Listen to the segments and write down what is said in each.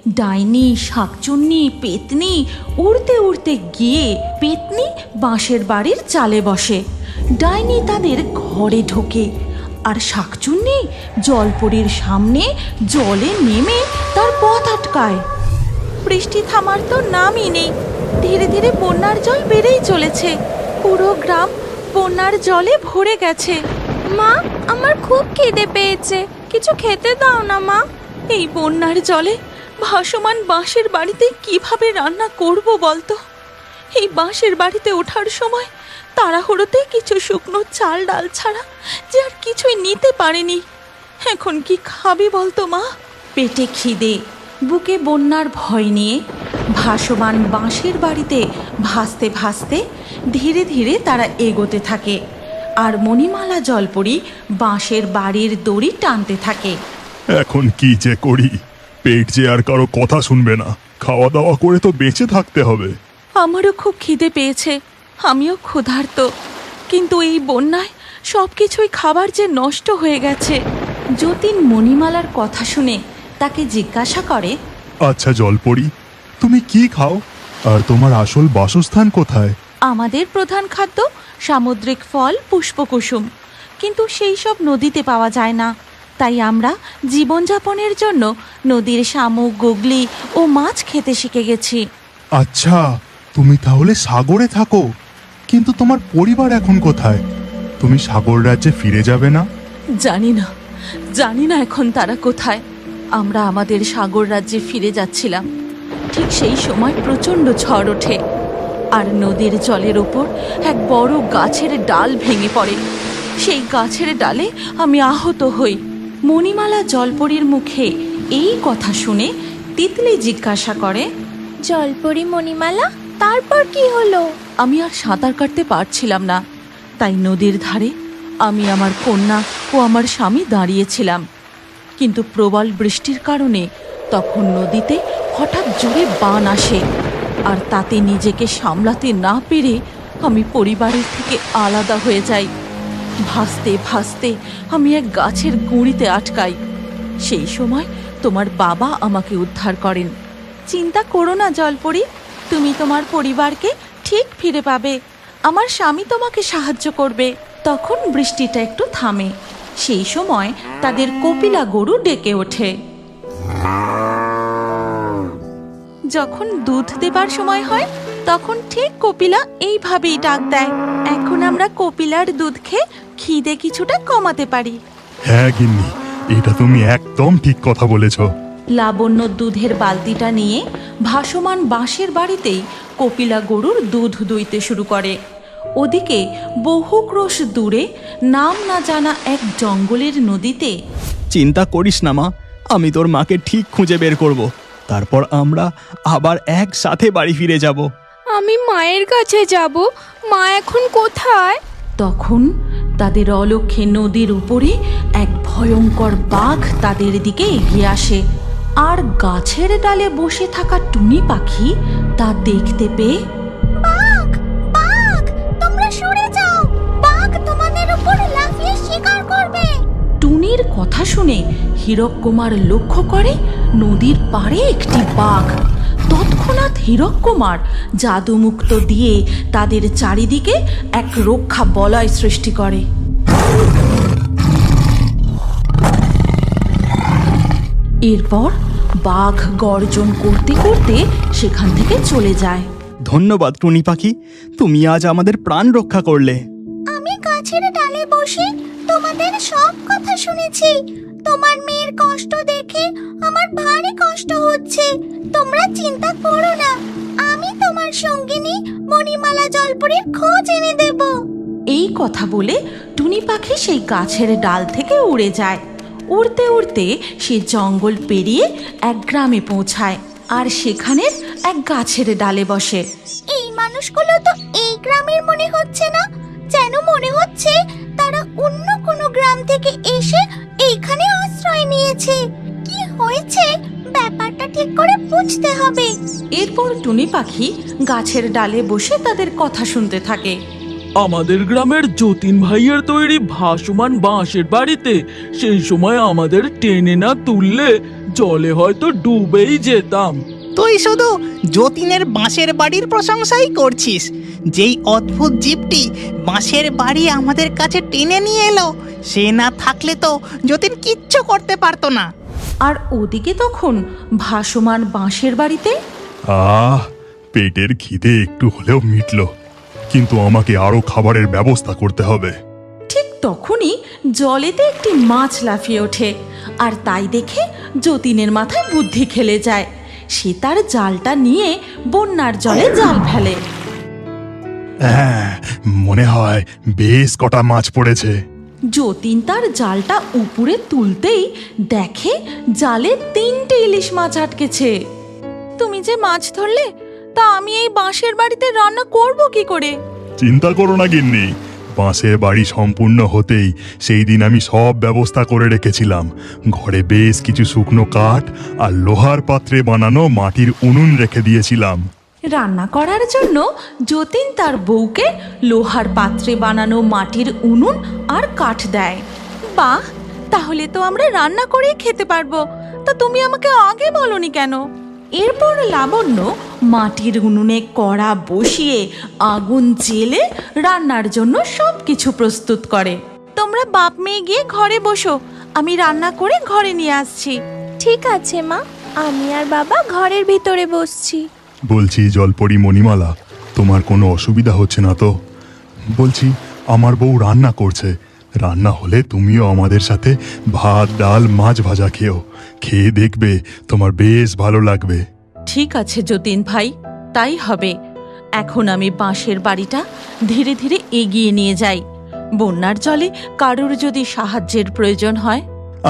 ডাইনি, শাকচুন্নি, পেতনি উড়তে উড়তে গিয়ে পেতনি বাঁশের বাড়ির চালে বসে। ডাইনি তাদের ঘরে ঢোকে, আর শাকচুন্নি জলপরীর সামনে জলে নেমে তার পথ আটকায়। বৃষ্টি থামার তো নামই নেই। ধীরে ধীরে বন্যার জল বেড়েই চলেছে। পুরো গ্রাম বন্যার জলে ভরে গেছে। মা, আমার খুব খিদে পেয়েছে, কিছু খেতে দাও না মা। এই বন্যার জলে ভাসমান বাঁশের বাড়িতে কিভাবে রান্না করব বলতো? এই বাঁশের বাড়িতে ওঠার সময় তাড়াহুড়োতে কিছু শুকনো চাল ডাল ছাড়া যে আর কিছুই নিতে পারেনি। এখন কি খাবি বলতো মা? পেটে খিদে, বুকে বন্যার ভয় নিয়ে ভাসমান বাঁশের বাড়িতে ভাসতে ভাসতে ধীরে ধীরে তারা এগোতে থাকে। আর মণিমালা জলপরী বাঁশের বাড়ির দড়ি টানতে থাকে। এখন কি যে করি, পেট যে আর কারো কথা শুনবে না। খাওয়া দাওয়া করে তো বেঁচে থাকতে হবে। আমারও খুব খিদে পেয়েছে, আমিও ক্ষুধার্ত, কিন্তু এই বন্যায় সব কিছুই খাবার যে নষ্ট হয়ে গেছে। যতীন মণিমালার কথা শুনে তাকে জিজ্ঞাসা করে, আচ্ছা জলপরি, তুমি কি খাও আর তোমার আসল বাসস্থান কোথায়? আমাদের প্রধান খাদ্য সামুদ্রিক ফল, পুষ্পকুসুম, কিন্তু সেই সব নদীতে পাওয়া যায় না। তাই আমরা জীবনযাপনের জন্য নদীর শামুক, গুগলি ও মাছ খেতে শিখে গেছি। আচ্ছা, তুমি তাহলে সাগরে থাকো, কিন্তু তোমার পরিবার এখন কোথায়? তুমি সাগর রাজ্যে ফিরে যাবে না? জানি না এখন তারা কোথায়। আমরা আমাদের সাগর রাজ্যে ফিরে যাচ্ছিলাম, ঠিক সেই সময় প্রচণ্ড ঝড় ওঠে, আর নদীর জলের ওপর এক বড় গাছের ডাল ভেঙে পড়ে। সেই গাছের ডালে আমি আহত হই। মণিমালা জলপরীর মুখে এই কথা শুনে তিতলি জিজ্ঞাসা করে, জলপরি মণিমালা, তারপর কি হলো? আমি আর সাঁতার কাটতে পারছিলাম না, তাই নদীর ধারে আমি আমার কন্যা ও আমার স্বামী দাঁড়িয়েছিলাম। কিন্তু প্রবল বৃষ্টির কারণে তখন নদীতে হঠাৎ জোরে বান আসে, আর তাতে নিজেকে সামলাতে না পেরে আমি পরিবারের থেকে আলাদা হয়ে যাই। ভাসতে ভাসতে আমি এক গাছের গুঁড়িতে আটকাই। সেই সময় তোমার বাবা আমাকে উদ্ধার করেন। চিন্তা করো না জলপরি, তুমি তোমার পরিবারকে ঠিক ফিরে পাবে। আমার স্বামী তোমাকে সাহায্য করবে। তখন বৃষ্টিটা একটু থামে। সেই সময় তাদের কপিলা গরু ডেকে ওঠে। যখন দুধ দেবার সময় হয় তখন ঠিক কপিলা এইভাবেই ডাক দেয়। এখন আমরা কপিলার দুধ খেয়ে খিদে কিছুটা কমাতে পারি। হ্যাঁ গিন্নি, এটা তুমি একদম ঠিক কথা বলেছ। লাবণ্য দুধের বালতিটা নিয়ে ভাসমান বাঁশের বাড়িতেই কপিলা গরুর দুধ দুইতে শুরু করে। ওদিকে বহু ক্রোশ দূরে নাম না জানা এক জঙ্গলের নদীতে। চিন্তা করিস না মা, আমি তোর মাকে ঠিক খুঁজে বের করব। তারপর আমরা আবার একসাথে বাড়ি ফিরে যাব। আমি মায়ের কাছে যাব। মা এখন কোথায়? তখন তাদের অলক্ষ্যে নদীর উপরে এক ভয়ঙ্কর বাঘ তাদের দিকে এগিয়ে আসে। আর গাছের ডালে বসে থাকা টুনি পাখি তা দেখতে পেয়ে, বাঘ, বাঘ, তোমরা সরে যাও, বাঘ তোমাদের উপর লাফিয়ে শিকার করবে। টুনির কথা শুনে হীরক কুমার লক্ষ্য করে নদীর পাড়ে একটি বাঘ। তৎক্ষণাৎ হীরক কুমার জাদুমুক্ত দিয়ে তাদের চারিদিকে এক রক্ষা বলয় সৃষ্টি করে। এরপর বাঘ গর্জন করতে করতে সেখান থেকে চলে যায়। ধন্যবাদ টুনি পাখি, তুমি আজ আমাদের প্রাণ রক্ষা করলে। আমি গাছের ডালে বসে তোমাদের সব কথা শুনেছি। তোমার মেয়ের কষ্ট দেখে আমার ভারী কষ্ট হচ্ছে। তোমরা চিন্তা করো না, আমি তোমার সঙ্গিনী মণিমালা জলপরীর খোঁজ এনে দেব। এই কথা বলে টুনি পাখি সেই গাছের ডাল থেকে উড়ে যায়। উড়তে উড়তে সে জঙ্গল পেরিয়ে এক গ্রামে পৌঁছায়, আর সেখানে এক গাছের ডালে বসে। এই মানুষগুলো তো এই গ্রামের মনে হচ্ছে না, যেন মনে হচ্ছে তারা অন্য কোনো গ্রাম থেকে এসে এইখানে আশ্রয় নিয়েছে। কি হয়েছে ব্যাপারটা ঠিক করে বুঝতে হবে। এরপর টুনি পাখি গাছের ডালে বসে তাদের কথা শুনতে থাকে। আমাদের গ্রামের যতীন ভাইয়ের তৈরি ভাসমান বাঁশের বাড়িতে সেই সময় আমাদের টেনে না তুললে জলে হয়তো ডুবেই যেতাম। তুই শুধু যতীনের বাঁশের বাড়ির প্রশংসাই করছিস। যেই অদ্ভুত জীবটি বাঁশের বাড়ি আমাদের কাছে টেনে নিয়ে এলো, সে না থাকলে তো যতীন কিচ্ছু করতে পারতো না। আর ওদিকে তখন ভাসমান বাঁশের বাড়িতে পেটের খিদে একটু হলেও মিটল, কিন্তু আমাকে আরো খাবারের ব্যবস্থা করতে হবে। ঠিক তখনই জলেতে একটি মাছ লাফিয়ে ওঠে, আর তাই দেখে যতীনের মাথায় বুদ্ধি খেলে যায়। সে তার জালটা নিয়ে বন্যার জলে জাল ফেলে। হ্যাঁ, মনে হয় বেশ কটা মাছ পড়েছে। যতীন তার জালটা উপরে তুলতেই দেখে জালে 3টে ইলিশ মাছ আটকেছে। তুমি যে মাছ ধরলে, তা আমি এই বাঁশের বাড়িতে রান্না করব কি করে? চিন্তা করো না গিন্নি, বাঁশের বাড়ি সম্পূর্ণ হতেই সেই দিন আমি সব ব্যবস্থা করে রেখেছিলাম। ঘরে বেশ কিছু শুকনো কাঠ আর লোহার পাত্রে বানানো মাটির উনুন রেখে দিয়েছিলাম। রান্না করার জন্য যতীন তার বউকে লোহার পাত্রে বানানো মাটির উনুন আর কাঠ দেয়। বাহ, তাহলে তো আমরা রান্না করে খেতে পারবো। তা তুমি আমাকে আগে বলনি কেন? এরপর লাবণ্য মাটির উনুনে কড়া বসিয়ে আগুন জেলে রান্নার জন্য সব কিছু প্রস্তুত করে। তোমরা বাপ মেয়ে গিয়ে ঘরে বসো, আমি রান্না করে ঘরে নিয়ে আসছি। ঠিক আছে মা, আমি আর বাবা ঘরের ভিতরে বসছি। বলছি জলপরি মণিমালা, তোমার কোনো অসুবিধা হচ্ছে না তো? বলছি আমার বউ রান্না করছে, রান্না হলে তুমিও আমাদের সাথে ভাত ডাল মাছ ভাজা খেয়ে দেখবে, তোমার বেশ ভালো লাগবে। ঠিক আছে যতীন ভাই, তাই হবে। এখন আমি বাঁশের বাড়িটা ধীরে ধীরে এগিয়ে নিয়ে যাই। বন্যার জলে কারোর যদি সাহায্যের প্রয়োজন হয়।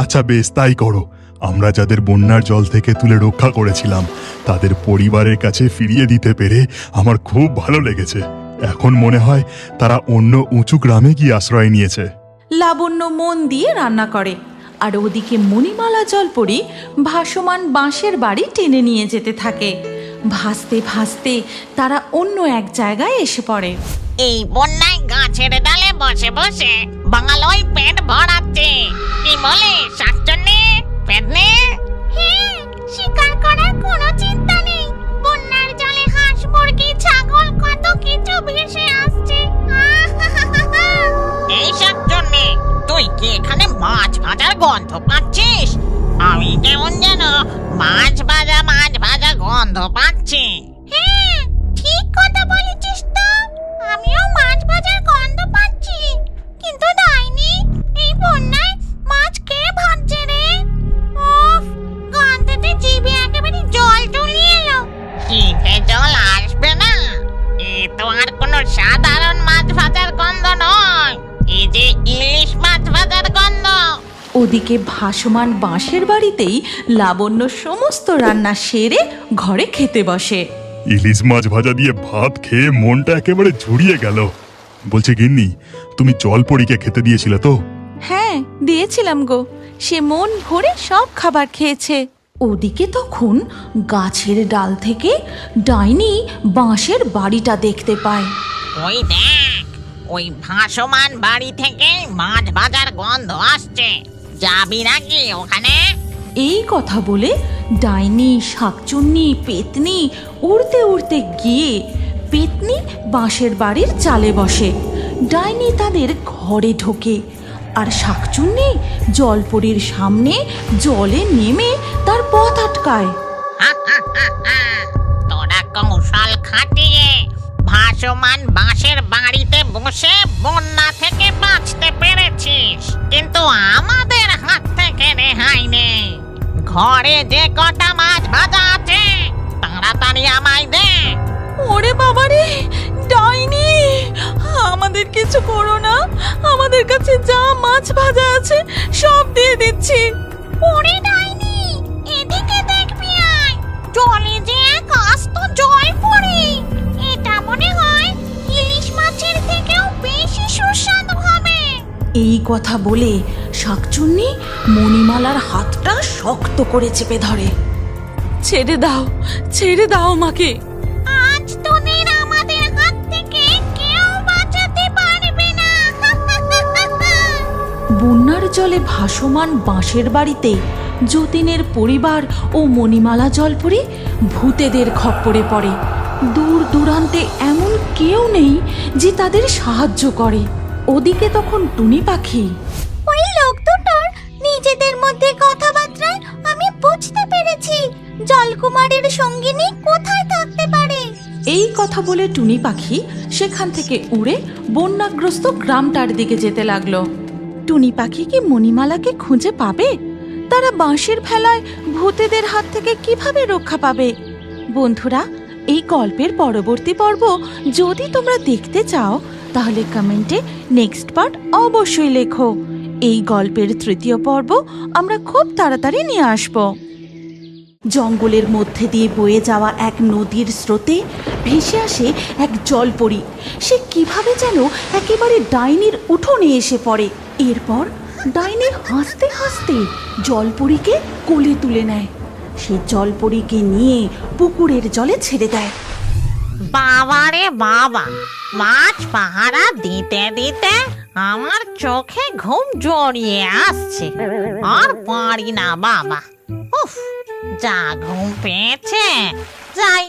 আচ্ছা বেশ, তাই করো। আমরা যাদের বন্যার জল থেকে তুলে রক্ষা করেছিলাম, তাদের পরিবারের কাছে ফিরিয়ে দিতে পেরে আমার খুব ভালো লেগেছে। এখন মনে হয় তারা অন্য উঁচু গ্রামে গিয়ে আশ্রয় নিয়েছে। লাবণ্য মন দিয়ে রান্না করে, আর ওদিকে মণিমালা জলপরি ভাসমান বাঁশের বাড়ি টেনে নিয়ে যেতে থাকে। ভাসতে ভাসতে তারা অন্য এক জায়গায় এসে পড়ে। এই বন্যায় গাছের ডালে বসে বসে বাঙালই পেট ভরাচ্ছে। কি বলে শাকচন্নি, পেটনে? হ্যাঁ, শিকার করার কোনো চিন্তা নেই। বন্যার জলে হাঁস মুরগি ছাগল কত কিছু ভেসে আসছে। এই শাকচন্নি, তুই কি এখানে মাছ ভাজার গন্ধ পাচ্ছিস? আমি কেমন যেন মাছ ভাজা গন্ধ পাচ্ছি। হ্যাঁ, ঠিক কথা বলেছিস তো। আমিও মাছ ভাজার গন্ধ পাচ্ছি। কিন্তু ডাইনি, এই বন্যায় মাছ কে ভাজছে রে? উফ, গন্ধতে জিভে একেবারে জল চলে এলো। জিভে জল আসবে না? এ তো আর কোনো সাধারণ মাছ ভাজার গন্ধ নয়, এই যে ইলিশ মাছ ভাজার গন্ধ। ওদিকে ভাসমান বাঁশের বাড়িতেই লাবণ্য সমস্ত রান্না সেরে ঘরে খেতে বসে। ইলিশ মাছ ভাজা দিয়ে ভাত খেয়ে মনটা একেবারে জুড়িয়ে গেল। বলছে গিন্নি, তুমি জলপরীকে খেতে দিয়েছিলে তো? হ্যাঁ, দিয়েছিলাম গো। সে মন ভরে সব খাবার খেয়েছে। ওদিকে তখন গাছের ডাল থেকে ডাইনি বাঁশের বাড়িটা দেখতে পায়। ওই দেখ, ওই ভাসমান বাড়ি থেকে মাছ ভাজার গন্ধ আসছে। যাবি নাকি ওখানে? এই কথা বলে ডাইনি শাকচুন্নি পেতনি উড়তে উড়তে গিয়ে পেতনি বাঁশের বাড়ির চালে বসে। ডাইনি তাদের ঘরে ঢোকে, আর শাকচুন্নি জলপরীর সামনে জলে নেমে তার পথ আটকায়। তোরা কৌশল খাটিয়ে ভাসমান বাঁশের বাড়িতে বসে বন্যা থেকে বাঁচতে পেরেছিস, কিন্তু আমাদের হাত থেকে রেহাই নেই। ঘরে যে কটা মাছ ভাজা আছে তাড়াতাড়ি আমায় দে। ওরে বাবারে, ডাইনি, আমাদের কিছু করো না। আমাদের কাছে যা মাছ ভাজা আছে সব দিয়ে দিচ্ছি। ওরে ডাইনি, এদিকে দেখবি আয়। জলে যে এক আস্ত জল পড়ে। এটা মনে হয় ইলিশ মাছের থেকেও বেশি সুস্বাদু হবে। এই কথা বলে শাকচুন্নি মণিমালার হাতটা শক্ত করে চেপে ধরে। ছেড়ে দাও, ছেড়ে দাও আমাকে। আজ তোদের আমাদের হাত থেকে কেউ বাঁচাতে পারবে না। বন্যার জলে ভাসমান বাঁশের বাড়িতে যতীনের পরিবার ও মণিমালা জলপরি ভূতেদের খপ্পরে পড়ে। দূর দূরান্তে এমন কেউ নেই যে তাদের সাহায্য করে। ওদিকে তখন টুনি পাখি, ওই লোক দুটোর নিজেদের মধ্যে কথাবার্তায় আমি বুঝতে পেরেছি জলকুমারের সঙ্গিনী কোথায় থাকতে পারে। এই কথা বলে টুনি পাখি সেখান থেকে উড়ে বন্যাগ্রস্ত গ্রামটার দিকে যেতে লাগলো। টুনি পাখি কি মণিমালাকে খুঁজে পাবে? তারা বাঁশের ভেলায় ভূতেদের হাত থেকে কিভাবে রক্ষা পাবে? বন্ধুরা, এই গল্পের পরবর্তী পর্ব যদি তোমরা দেখতে চাও তাহলে কমেন্টে নেক্সট পার্ট অবশ্যই লেখো। এই গল্পের তৃতীয় পর্ব আমরা খুব তাড়াতাড়ি নিয়ে আসব। জঙ্গলের মধ্যে দিয়ে বয়ে যাওয়া এক নদীর স্রোতে ভেসে আসে এক জলপরী। সে কিভাবে যেন একেবারে ডাইনির উঠোনে এসে পড়ে। এরপর ডাইনি হাসতে হাসতে জলপরীকে কোলে তুলে নেয়। সে জলপরীকে নিয়ে পুকুরের জলে ছেড়ে দেয়। বাবারে বাবা, মাছ পাহারা দিতে দিতে আমার চোখে ঘুম জড়িয়ে আসছে। আর পারি না বাবা, উফ, যা ঘুম পেয়েছে। যাই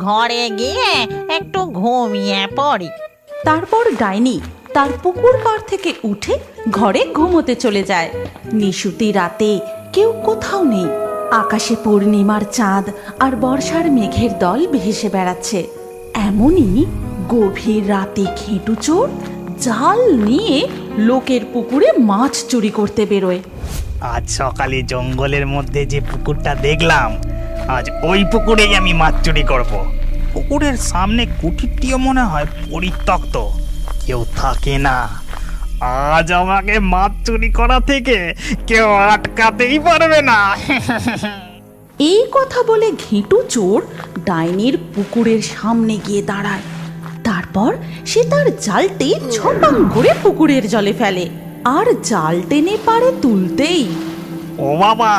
ঘরে গিয়ে একটু ঘুমিয়ে পড়ি। তারপর ডাইনি তার পুকুর পাড় থেকে উঠে ঘরে ঘুমোতে চলে যায়। নিশুতি রাতে কেউ কোথাও নেই। আকাশে পূর্ণিমার চাঁদ আর বর্ষার মেঘের দল ভেসে বেড়াচ্ছে। এমনই গভীর রাতে ঘেঁটু চোর জাল নিয়ে লোকের পুকুরে মাছ চুরি করতে বেরোয়। আজ সকালে জঙ্গলের মধ্যে যে পুকুরটা দেখলাম, আজ ওই পুকুরেই আমি মাছ চুরি করব। পুকুরের সামনে কুটিরটিও মনে হয় পরিত্যক্ত, কেউ থাকে না। আজ আমাকে মাছ চুরি করা থেকে কেউ আটকাতেই পারবে না। এই কথা বলে ঘেঁটু চোর ডাইনির পুকুরের সামনে গিয়ে দাঁড়ায়। তারপর সে তার জালটি ছটাং করে পুকুরের জলে ফেলে। আর জাল টেনে পারে তুলতেই, ও বাবা,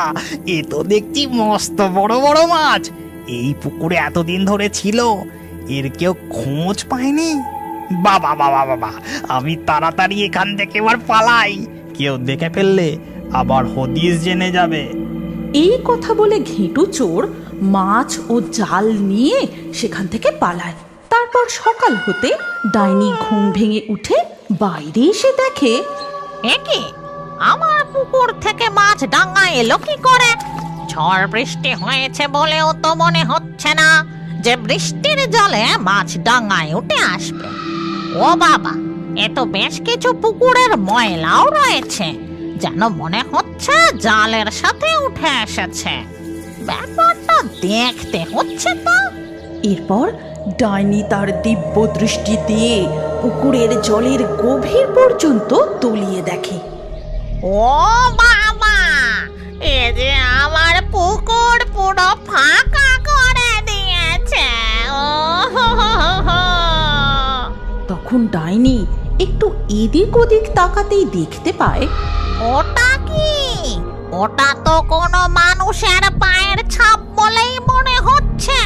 এ তো দেখছি মস্ত বড় বড় মাছ। এই পুকুরে এতদিন ধরে ছিল, এর কেউ খোঁজ পায়নি। বাবা বাবা বাবা, আমি তাড়াতাড়ি এখান থেকে এবার পালাই। কেউ দেখে ফেললে আবার হদিস জেনে যাবে। এই কথা বলে ঘেঁটু চোর মাছ ও জাল নিয়ে সেখান থেকে পালায়। তারপর সকাল হতে ডাইনি ঘুম ভেঙে উঠে বাইরে এসে দেখে, একে আমার পুকুর থেকে মাছ ডাঙায় এলো কি করে? ঝড় বৃষ্টি হয়েছে বলেও তো মনে হচ্ছে না যে বৃষ্টির জলে মাছ ডাঙায় উঠে আসবে। ও বাবা, এ তো বেশ কিছু পুকুরের ময়লাও রয়েছে, যেন মনে হচ্ছে জালের সাথে উঠে এসেছে। ব্যাপারটা দেখতে হচ্ছে তো। এরপর ডাইনি তার দিব্য দৃষ্টি দিয়ে পুকুরের জলের গভীর পর্যন্ত তলিয়ে দেখে। ও বাবা, এ যে আমার পুকুর পুরো ফাঁকা করে দিয়েছে। ও হো হো হো হো। তখন ডাইনি একটু এদিক ওদিক তাকাতেই দেখতে পায়, ওটা কি? ওটা তো কোনো মানুষের পায়ের ছাপ বলেই মনে হচ্ছে।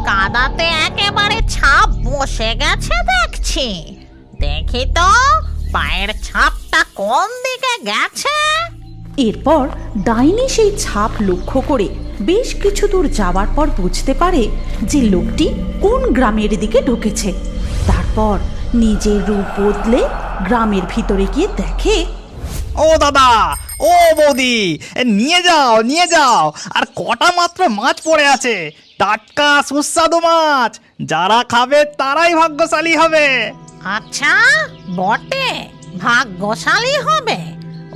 কাদাতে একেবারে ছাপ বসে গেছে দেখছি। দেখি তো পায়ের ছাপটা কোন দিকে গেছে। এরপর ডাইনি সেই ছাপ লক্ষ্য করে বেশ কিছু দূর যাওয়ার পর বুঝতে পারে যে লোকটি কোন গ্রামের দিকে ঢুকেছে। তারপর নিজের রূপ বদলে গ্রামের ভিতরে গিয়ে দেখে, ও দাদা, ও বৌদি, নিয়ে যাও নিয়ে যাও। আর কটা মাত্র মাছ পড়ে আছে, টাটকা সুস্বাদু মাছ। যারা খাবে তারাই ভাগ্যশালী হবে। আচ্ছা, বটে ভাগ্যশালী হবে?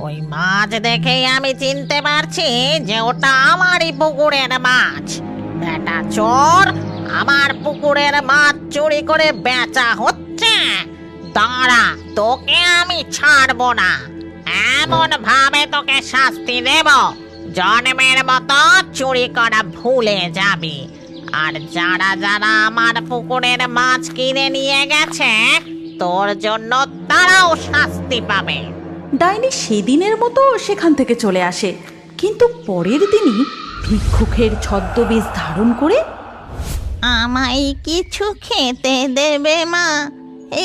ওই মাছ দেখেই আমি চিনতে পারছি যে ওটা আমারই পুকুরের মাছ। বেটা চোর, আমার পুকুরের মাছ চুরি করে বেচা হচ্ছে। দাঁড়া, তোকে আমি ছাড়বো না। এমন ভাবে তোকে শাস্তি দেব, জন্মের মতো চুরি করা ভুলে যাবি। আর যারা যারা আমার পুকুরের মাছ কিনে নিয়ে গেছে, তোর জন্য তারাও শাস্তি পাবে। ডাইনি সেদিনের মতো সেখান থেকে চলে আসে। কিন্তু পরের দিনই ভিক্ষুকের ছদ্মবেশ ধারণ করে, আমায় কিছু খেতে দেবে মা?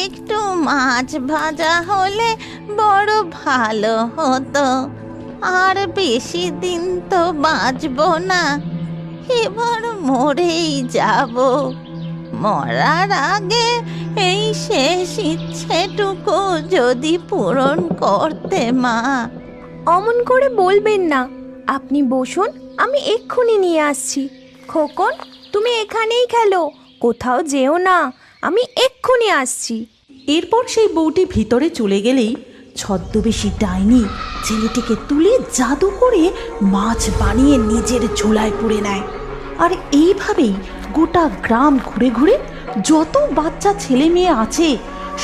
একটু মাছ ভাজা হলে বড় ভালো হতো। আর বেশি দিন তো বাঁচবো না, এবার মরেই যাব। মরার আগে এই শেষ ইচ্ছেটুকু যদি পূরণ করতে মা। অমন করে বলবেন না, আপনি বসুন, আমি এক্ষুনি নিয়ে আসছি। খোকন, তুমি এখানেই খেলো, কোথাও যেও না, আমি এক্ষুনি আসছি। এরপর সেই বউটি ভিতরে চলে গেলেই ছদ্মবেশী ডাইনি ছেলেটিকে তুলে জাদু করে মাছ বানিয়ে নিজের ঝোলায় পুরে নেয়। আর এইভাবেই গোটা গ্রাম ঘুরে ঘুরে যত বাচ্চা ছেলে মেয়ে আছে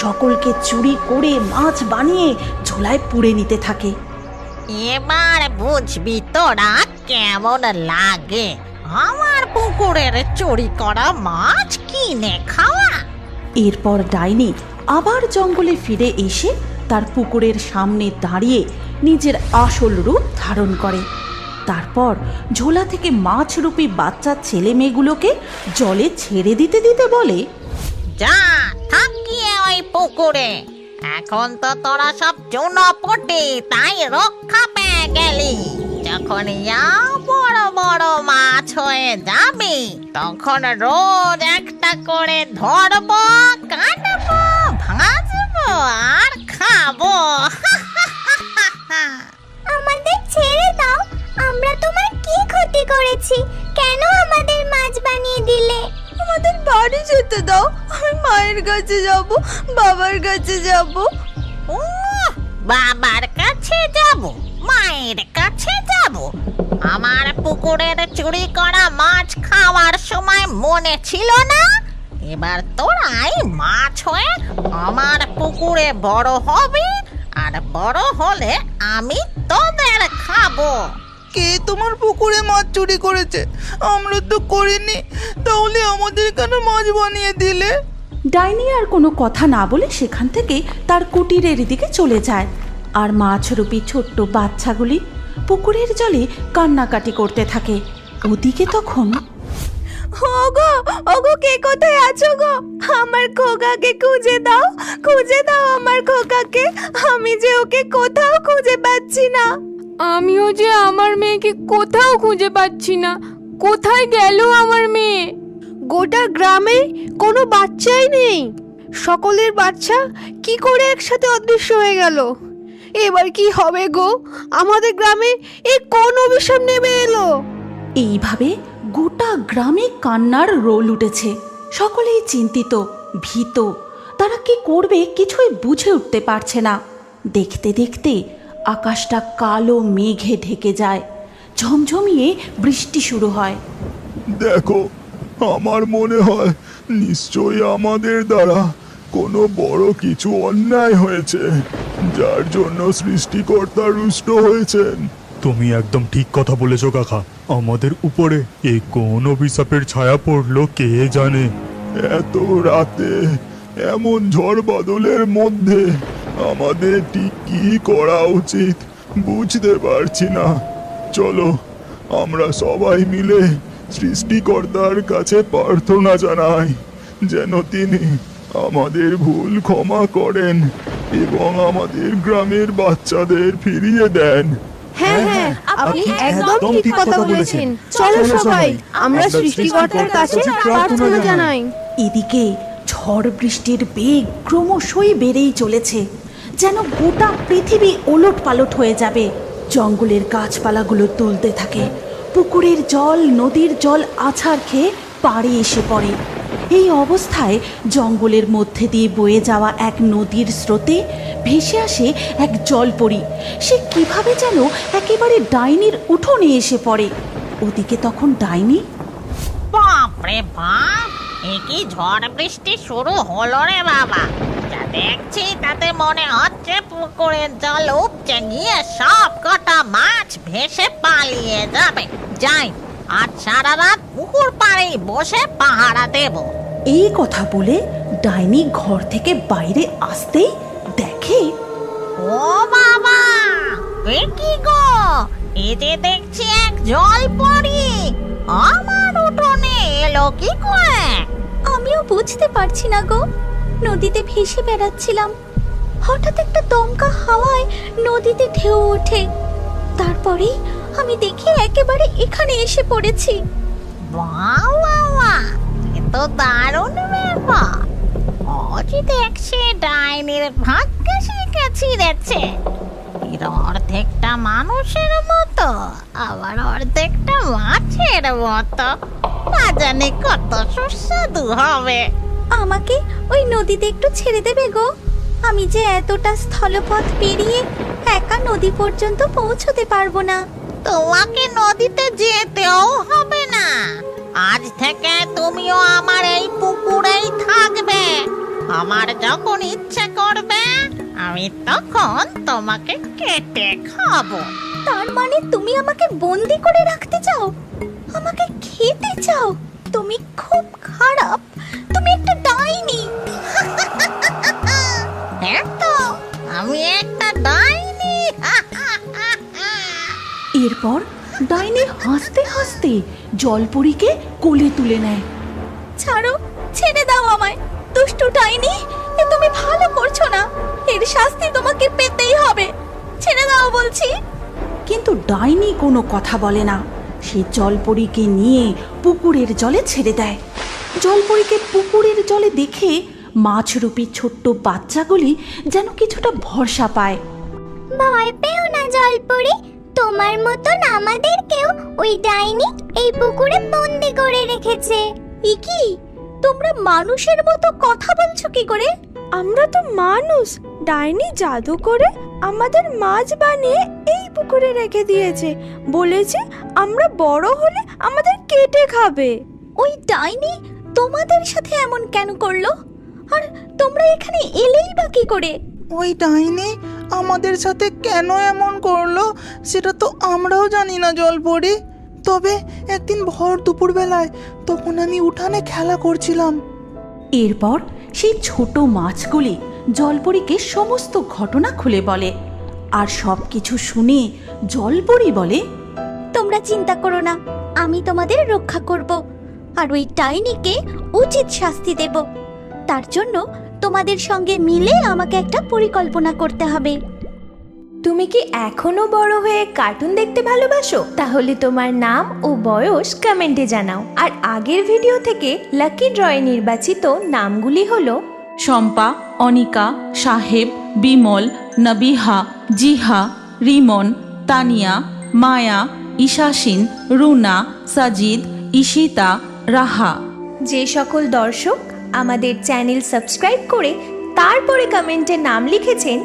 সকলকে চুরি করে মাছ বানিয়ে ঝোলায় পুরে নিতে থাকে। এবার বুঝবি তোরা কেমন লাগে আমার পুকুরের চুরি করা মাছ কিনে খাওয়া। এরপর ডাইনি আবার জঙ্গলে ফিরে এসে তার পুকুরের সামনে দাঁড়িয়ে নিজের আসল রূপ ধারণ করে। তারপর ঝোলা থেকে মাছরূপী বাচ্চা ছেলে মেয়েগুলোকে জলে ছেড়ে দিতে দিতে বলে, যা থাকিয়ে ওই পুকুরে, এখন তো তোরা সব চুনোপুটি, তাই রক্ষা পেয়ে গেলি। যখন বড় বড় মাছ হয়ে যাবি তখন রোজ একটা করে ধরবো, কাটবো, ভাজবো আর খাবো। আমাদের ছেড়ে দাও, আমরা তোমার কি ক্ষতি করেছি? কেন আমাদের মাছ বানিয়ে দিলে? আমাদের বাড়ি যেতে দাও, আমি মায়ের কাছে যাব, বাবার কাছে যাব। বাবার কাছে যাব, মায়ের কাছে যাব? আমার পুকুরের চুরি করা মাছ খাওয়ার সময় মনে ছিল না? এবার তোরাই মাছ হয়ে আমার পুকুরে বড় হবি, আর বড় হলে আমি তোদের খাবো। কে তোমার পুকুরে মাছ চুরি করেছে? আমরা তো করিনি, তাহলে আমাদের কেন মাছ বানিয়ে দিলে? ডাইনি আর কোনো কথা না বলে সেখান থেকে তার কুটিরের দিকে চলে যায়। আর মাছরূপী ছোট্ট বাচ্চাগুলি পুকুরের জলে কান্নাকাটি করতে থাকে। ওদিকে তখন, ওগো ওগো, কে কোথায় আছো গো? আমার খোকাকে খুঁজে দাও, খুঁজে দাও আমার খোকাকে, আমি যে ওকে কোথাও খুঁজে পাচ্ছি না। আমিও যে আমার মেয়েকে কোথাও খুঁজে পাচ্ছি না, কোথায় গেল আমার মেয়ে? গোটা গ্রামে কোনো বাচ্চাই নেই, সকলের বাচ্চা কি করে একসাথে অদৃশ্য হয়ে গেল? এবার কি হবে গো? আমাদের গ্রামে এ কোন অভিশাপ নেমে এলো? এইভাবে গোটা গ্রামে কান্নার রোল উঠেছে। সকলেই চিন্তিত, ভীত, তারা কি করবে কিছুই বুঝে উঠতে পারছে না। দেখতে দেখতে আকাশটা কালো মেঘে ঢেকে যায়, ঝমঝমিয়ে বৃষ্টি শুরু হয়। দেখো, আমার মনে হয় নিশ্চয়ই আমাদের দ্বারা কোনো বড় কিছু অন্যায় হয়েছে, যার জন্য সৃষ্টিকর্তা রুষ্ট হয়েছেন। তুমি একদম ঠিক কথা বলেছো কাকা, আমাদের উপরে এই কোন অভিশাপের ছায়া পড়লো কে জানে। এত রাতে এমন ঝড় বাদলের মধ্যে আমাদের ঠিক কি করা উচিত বুঝতে পারছি না। চলো আমরা সবাই মিলে সৃষ্টিকর্তার কাছে প্রার্থনা জানাই, যেন তিনি আমাদের ভুল ক্ষমা করেন এবং আমাদের গ্রামের বাচ্চাদের ফিরিয়ে দেন। হ্যাঁ হ্যাঁ, আপনি একদম ঠিক কথা বলেছেন। চলো সবাই আমরা সৃষ্টিকর্তার কাছে প্রার্থনা জানাই। এদিকে ঝড় বৃষ্টির বেগ ক্রমশই বেড়েই চলেছে, যেন গোটা পৃথিবী ওলট পালট হয়ে যাবে। জঙ্গলের গাছপালাগুলো তুলতে থাকে, পুকুরের জল, নদীর জল আছাড় খেয়ে পাড়ে এসে পড়ে। এই অবস্থায় জঙ্গলের মধ্যে দিয়ে বয়ে যাওয়া এক নদীর স্রোতে ভেসে আসে এক জলপরী। সে কিভাবে যেন একেবারে ডাইনির উঠোনে এসে পড়ে। ওদিকে তখন ডাইনি, বাপরে বাপ, এ কি ঝড় বৃষ্টি শুরু হলো রে বাবা! যা দেখছি তাতে মনে হচ্ছে পুকুরের জল উপচে গিয়ে সব কটা মাছ ভেসে পালিয়ে যাবে। যাই, আজ সারা রাত পুকুর পাড়েই বসে পাহারা দেব। এই কথা বলে ডাইনি ঘর থেকে বাইরে আসতেই দেখে, ও বাবা, এ কি গো? এ যে দেখছি এক জলপরী আমার উঠোনে এলো কি করে? আমিও বুঝতে পারছি না গো, নদীতে ভেসে বেড়াচ্ছিলাম, হঠাৎ একটা দমকা হাওয়ায় নদীতে ঢেউ ওঠে। তারপরে আমি দেখি একেবারে এখানে এসে পড়েছি। বাহ বাহ বাহ, এ তো দারুণ ব্যাপার। অজি দেখছে ডাইনির ভাগ্যে শিখেছি রেছে। এর অর্ধেকটা মানুষের মতো, আবার অর্ধেকটা মাছের মতো। না জানি কত সুস্বাদু হবে। আমাকে ওই নদীতে একটু ছেড়ে দেবে গো? আমি যে এতটা স্থলপথ পেরিয়ে একা নদী পর্যন্ত পৌঁছতে পারবো না। তোমাকে নদীতে যেতেও হবে না। আজ থেকে তুমিও আমার এই পুকুরেই থাকবে। আমার যখন ইচ্ছে করবে আমি তখন তোমাকে কেটে খাবো। তার মানে তুমি আমাকে বন্দি করে রাখতে চাও, আমাকে খেতে চাও? তুমি খুব খারাপ, তুমি একটা ডাইনি। হ্যাঁ তো, আমি একটা ডাইনি। এরপর ডাইনি হাসতে হাসতে জলপরীকে কোলে তুলে নেয়। ছাড়ো, ছেড়ে দাও আমায়। দুষ্টু ডাইনি, এ তুমি ভালো করছো না। এর শাস্তি তোমাকে পেতেই হবে। ছেড়ে দাও বলছি। কিন্তু ডাইনি কোনো কথা বলে না। সে জলপরীকে নিয়ে পুকুরের জলে ছেড়ে দেয়। জলপরীকে পুকুরের জলে দেখে মাছরূপী ছোট্ট বাচ্চাগুলি যেন কিছুটা ভরসা পায়। ভয় পেও না জলপরি, তোমার মতন আমাদেরকেও ওই ডাইনি এই পুকুরে বন্দি করে রেখেছে। কি তোমরা মানুষের মতো কথা বলছো কি করে? আমরা তো মানুষ, ডাইনি জাদু করে আমাদের মাছ বানিয়ে এই পুকুরে রেখে দিয়েছে, বলেছে আমরা বড় হলে আমাদের কেটে খাবে। ওই ডাইনি তোমাদের সাথে এমন কেন করলো? আর তোমরা এখানে এলেই বা কি করে? ওই ডাইনি আমাদের সাথে কেন এমন করলো সেটা তো আমরাও জানি না জলপরি। তবে একদিন ভর দুপুরবেলায় তখন আমি উঠানে খেলা করছিলাম। এরপর সেই ছোট মাছগুলি জলপরীকে সমস্ত ঘটনা খুলে বলে। আর সব কিছু শুনে জলপরী বলে, তোমরা চিন্তা করো না, আমি তোমাদের রক্ষা করব আর ওই ডাইনিকে উচিত শাস্তি দেব। তার জন্য তোমাদের সঙ্গে মিলে আমাকে একটা পরিকল্পনা করতে হবে। তুমি কি এখনো বড় হয়ে কার্টুন দেখতে ভালোবাসো? তাহলে তোমার নাম ও বয়স কমেন্টে জানাও। আর আগের ভিডিও থেকে লাকি ড্রয়ে নির্বাচিত নামগুলি হলো শম্পা, অনিকা, সাহেব, বিমল, নবিহা, জিহা, রিমন, তানিয়া, মায়া, ঈশাসিন, রুনা, সাজিদ, ঈশিতা, রাহা। যে সকল দর্শক আমাদের চ্যানেল সাবস্ক্রাইব করে তারপরে কমেন্টে নাম লিখেছেন,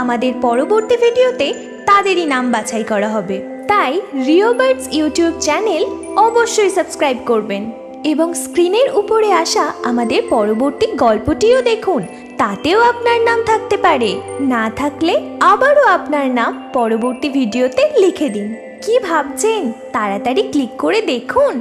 আমাদের পরবর্তী ভিডিওতে তাদেরই নাম বাছাই করা হবে। তাই রিও বার্ডস ইউটিউব চ্যানেল অবশ্যই সাবস্ক্রাইব করবেন এবং স্ক্রিনের উপরে আসা আমাদের পরবর্তী গল্পটিও দেখুন, তাতেও আপনার নাম থাকতে পারে। না থাকলে আবারও আপনার নাম পরবর্তী ভিডিওতে লিখে দিন। কি ভাবছেন? তাড়াতাড়ি ক্লিক করে দেখুন।